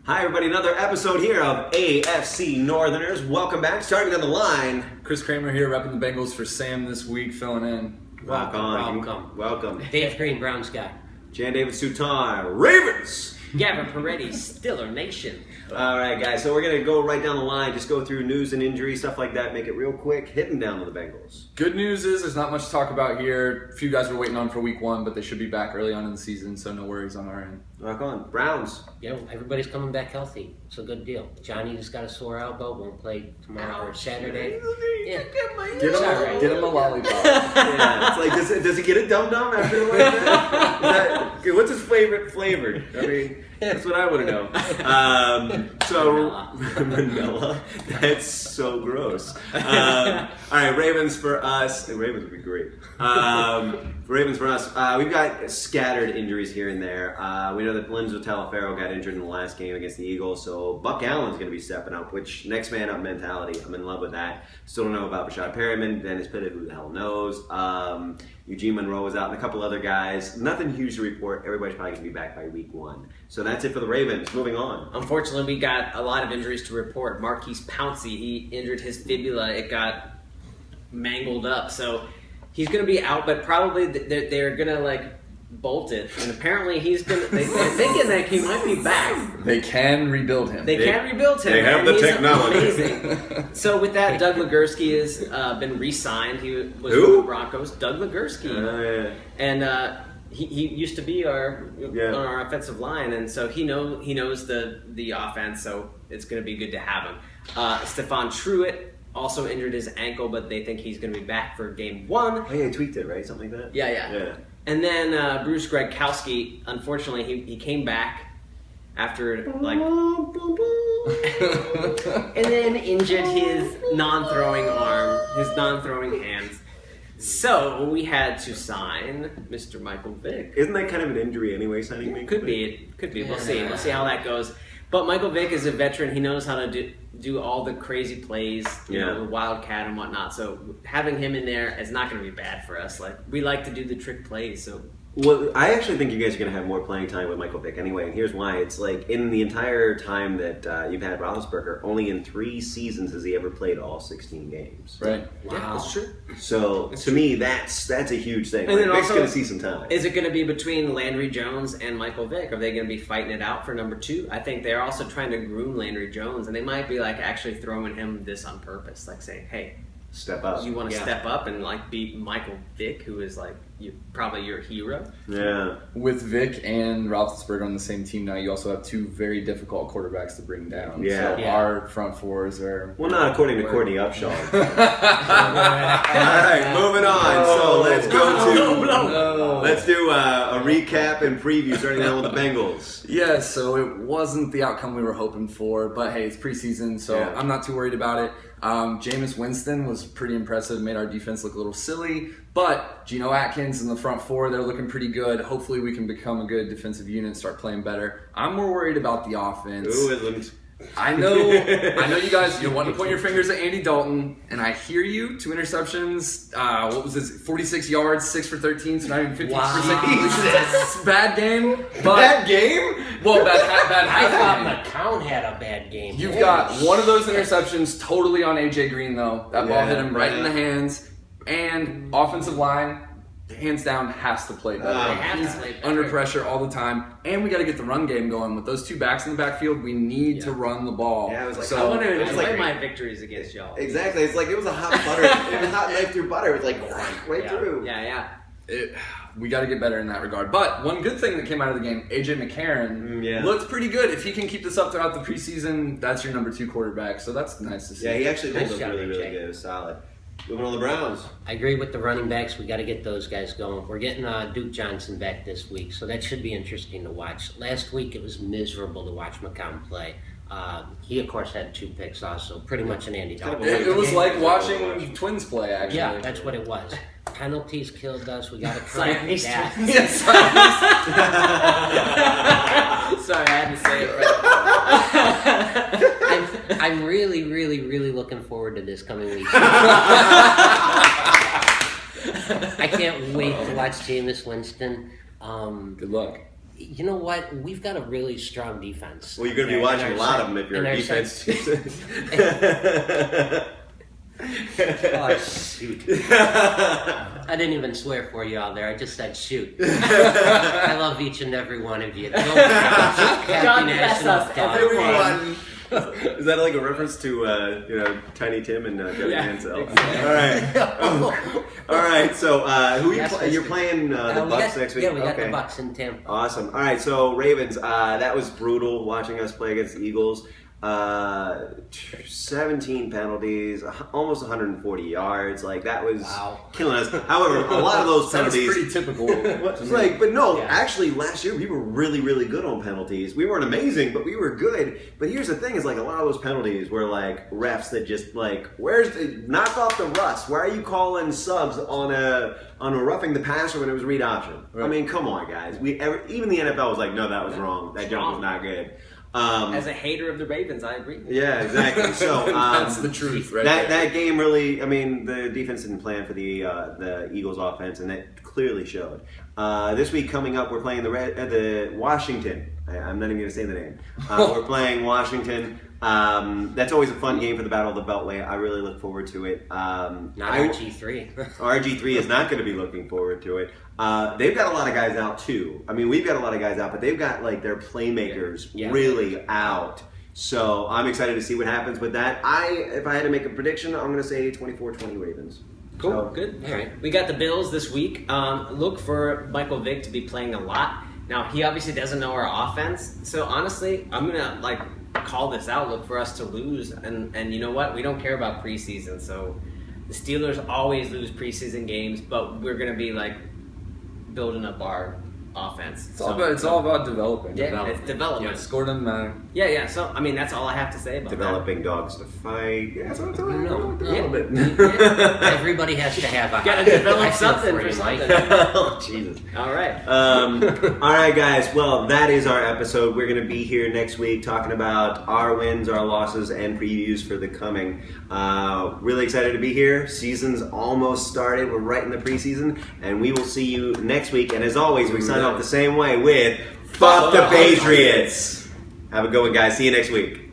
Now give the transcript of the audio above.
Hi, everybody. Another episode here of AFC Northerners. Welcome back. Starting on the line. Chris Kramer here, repping the Bengals for Sam this week, filling in. Welcome. Dave Green, Browns guy. Jan David Sutar, Ravens. Gavin Peretti, Stiller Nation. All right, guys. So we're going to go right down the line. Just go through news and injuries, stuff like that. Make it real quick. Hitting down to the Bengals. Good news is there's not much to talk about here. A few guys were waiting on for week one, but they should be back early on in the season, so no worries on our end. Rock on. Browns. Everybody's coming back healthy. It's a good deal. Johnny just got a sore elbow. Won't play tomorrow or Saturday. Yeah. Get him a lollipop. Yeah, it's like, does he get a dum-dum after like that? What's his favorite flavored? I mean, that's what I want to know. Vanilla. That's so gross. All right, Ravens for us. The Ravens would be great. Ravens for us. We've got scattered injuries here and there. We know that Lindsay Talaferro got injured in the last game against the Eagles, so Buck Allen's going to be stepping up, which next man up mentality. I'm in love with that. Still don't know about Rashad Perriman, Dennis Pitta, who the hell knows. Eugene Monroe was out, and a couple other guys. Nothing huge to report. Everybody's probably going to be back by week one. So that's it for the Ravens. Moving on. Unfortunately, we got a lot of injuries to report. Marquise Pouncey, he injured his fibula. It got mangled up. So he's going to be out, but probably they're going to, bolt it. And apparently they're thinking that he might be back. They can rebuild him. They can rebuild him. They have the technology. Amazing. So with that, Doug Legursky has been re-signed. He was with the Broncos. Doug Legursky. Yeah. And he used to be on our offensive line, and so he knows the offense, so it's going to be good to have him. Stephon Truitt also injured his ankle, but they think he's going to be back for game one. Oh, yeah, he tweaked it, right? Something like that? Yeah. And then Bruce Gregkowski, unfortunately, he came back after, and then injured his non-throwing arm, his non-throwing hands. So we had to sign Mr. Michael Vick. Isn't that kind of an injury anyway, signing me? Could be. We'll see. We'll see how that goes. But Michael Vick is a veteran. He knows how to do all the crazy plays, you know, the wildcat and whatnot. So having him in there is not going to be bad for us. We like to do the trick plays. So. Well, I actually think you guys are going to have more playing time with Michael Vick anyway, and here's why. It's like in the entire time that you've had Roethlisberger, only in 3 seasons has he ever played all 16 games. Right. Wow. Yeah, that's true. So to me, that's a huge thing. And then Vick's also, going to see some time. Is it going to be between Landry Jones and Michael Vick? Are they going to be fighting it out for number 2? I think they're also trying to groom Landry Jones, and they might be actually throwing him this on purpose, saying, "Hey, step up. You want to step up and beat Michael Vick, who is probably your hero." Yeah. With Vick and Roethlisberger on the same team now, you also have 2 very difficult quarterbacks to bring down. Yeah. So our front fours are... Well, not according to Courtney Upshaw. All right, moving on. So let's go let's do a recap and preview starting out with the Bengals. Yeah, so it wasn't the outcome we were hoping for, but hey, it's preseason, so I'm not too worried about it. Jameis Winston was pretty impressive, made our defense look a little silly, but Geno Atkins in the front 4, they're looking pretty good. Hopefully we can become a good defensive unit and start playing better. I'm more worried about the offense. Who isn't? I know you guys, you're wanting to point your fingers at Andy Dalton, and I hear you. 2 interceptions, what was this, 46 yards, 6 for 13, so not even 50%. Wow. Bad game. Bad game? Well, bad I half thought McCown had a bad game. You've got one of those interceptions totally on A.J. Green, though. That ball hit him right in the hands. And offensive line, hands down, has to play better. He's under pressure all the time. And we got to get the run game going. With those 2 backs in the backfield, we need to run the ball. Yeah, I was I wonder if my victories against y'all. Exactly. It's like it was a hot butter. It was hot knife through butter. It was right through. Yeah. We got to get better in that regard. But one good thing that came out of the game, A.J. McCarron looked pretty good. If he can keep this up throughout the preseason, that's your number 2 quarterback. So that's nice to see. Yeah, he actually did Nice look job, really AJ. good. It was solid. Moving on to the Browns. I agree with the running backs. We got to get those guys going. We're getting Duke Johnson back this week, so that should be interesting to watch. Last week it was miserable to watch McCown play. He, of course, had 2 picks also. Pretty much an Andy Dalton. It was like watching Twins play, actually. Yeah, that's what it was. Penalties killed us. We got to correct that. Yes. Sorry, I had to say it right. I'm really, really, really looking forward to this coming week. I can't wait to watch Jameis Winston. Good luck. You know what? We've got a really strong defense. Well, you're going to be watching a lot of them if your defense. Oh, shoot. I didn't even swear for you all there. I just said shoot. I love each and every one of you. Go God bless us, everyone. Is that like a reference to Tiny Tim and Debbie Mansell? Exactly. All right. So who you're playing the Bucks next week? Yeah, we got the Bucks in Tampa. Awesome. All right. So Ravens, that was brutal watching us play against the Eagles. 17 penalties, almost 140 yards. Like that was killing us. However, a lot of those penalties pretty typical. Actually, last year we were really, really good on penalties. We weren't amazing, but we were good. But here's the thing: is like a lot of those penalties were like refs that just like, knock off the rust? Why are you calling subs on a roughing the passer when it was read option? Right. I mean, come on, guys. Even the NFL was like, no, that was wrong. That jump was not good. As a hater of the Ravens, I agree. Yeah, exactly. So that's the truth, right? That game really, I mean, the defense didn't plan for the Eagles' offense, and that clearly showed. This week coming up, we're playing the Washington. I'm not even going to say the name. We're playing Washington. That's always a fun game for the Battle of the Beltway. I really look forward to it. Not RG3. RG3 is not going to be looking forward to it. They've got a lot of guys out too. I mean, we've got a lot of guys out, but they've got like their playmakers really out. So I'm excited to see what happens with that. If I had to make a prediction, I'm going to say 24-20 Ravens. Cool, so, good. All right, we got the Bills this week. Look for Michael Vick to be playing a lot. Now he obviously doesn't know our offense, so honestly, I'm gonna call this out. Look for us to lose, and you know what? We don't care about preseason. So the Steelers always lose preseason games, but we're gonna be building up our offense. It's all about developing. Yeah, it's development. Yeah, score doesn't matter. Yeah. So I mean, that's all I have to say about developing dogs to fight. Yeah, that's what I'm talking about. Everybody has to have a. Gotta develop something for something. Oh, Jesus. All right. All right, guys. Well, that is our episode. We're going to be here next week talking about our wins, our losses, and previews for the coming. Really excited to be here. Season's almost started. We're right in the preseason, and we will see you next week. And as always, we sign off the same way with Fuck the Patriots. Have a good one, guys. See you next week.